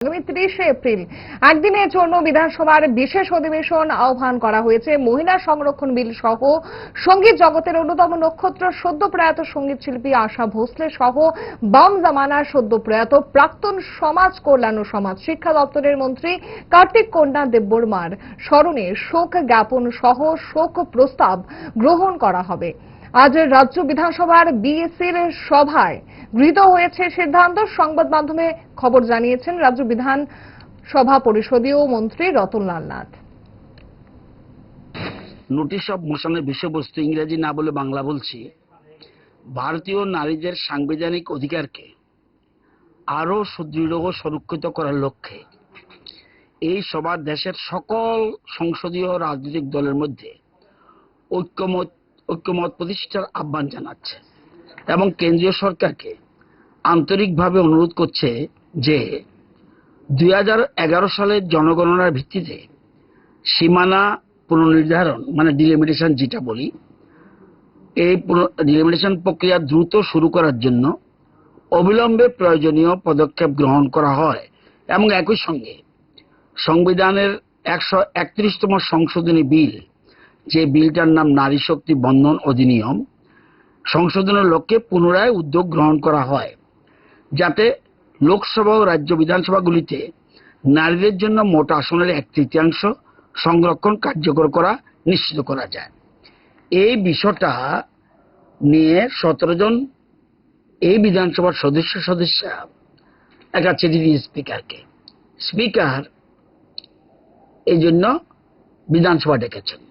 আগামী 30শে এপ্রিল একদিনের জন্য বিধানসভার বিশেষ অধিবেশন আহ্বান করা হয়েছে। মহিলা সংরক্ষণ বিল সহ সঙ্গীত জগতের অন্যতম নক্ষত্র সদ্য প্রয়াত সঙ্গীত শিল্পী আশা ভোসলে সহ বাম জামানার সদ্য প্রয়াত প্রাক্তন সমাজ কল্যাণ ও সমাজ শিক্ষা দপ্তরের মন্ত্রী কার্তিক কন্যা দেববর্মার স্মরণে শোক জ্ঞাপন সহ শোক প্রস্তাব গ্রহণ করা হবে। আজ রাজ্য বিধানসভার বিএসির সভায় গৃহীত হয়েছে সিদ্ধান্ত। সংবাদ মাধ্যমে খবর জানিয়েছেন রাজ্য বিধানসভা পরিষদীয় মন্ত্রী রতনলাল নাথ। নোটিশ অব মোশনের বিষয়বস্তু ইংরেজি না বলে বাংলা বলছি। ভারতীয় নারীদের সাংবিধানিক অধিকারকে আরো সুদৃঢ় ও সুরক্ষিত করার লক্ষ্যে এই সভা দেশের সকল সংসদীয় রাজনৈতিক দলের মধ্যে ঐক্যমত প্রতিষ্ঠার আহ্বান জানাচ্ছে এবং কেন্দ্রীয় সরকারকে আন্তরিকভাবে অনুরোধ করছে যে 2011 সালের জনগণনার ভিত্তিতে সীমানা পুনর্নির্ধারণ মানে ডিলিমিটেশন যেটা বলি, এই ডিলিমিটেশন প্রক্রিয়া দ্রুত শুরু করার জন্য অবিলম্বে প্রয়োজনীয় পদক্ষেপ গ্রহণ করা হয় এবং একই সঙ্গে সংবিধানের 131তম সংশোধনী বিল, যে বিলটার নাম নারী শক্তি বন্ধন অধিনিয়ম, সংশোধনের লক্ষ্যে পুনরায় উদ্যোগ গ্রহণ করা হয় যাতে লোকসভা ও রাজ্য বিধানসভাগুলিতে নারীদের জন্য মোট আসনের 1/3 সংরক্ষণ কার্যকর করা নিশ্চিত করা যায়। এই বিষয়টা নিয়ে 17 জন এই বিধানসভার সদস্যা একটা চিঠি দিয়ে স্পিকার এই জন্য বিধানসভা ডেকেছেন।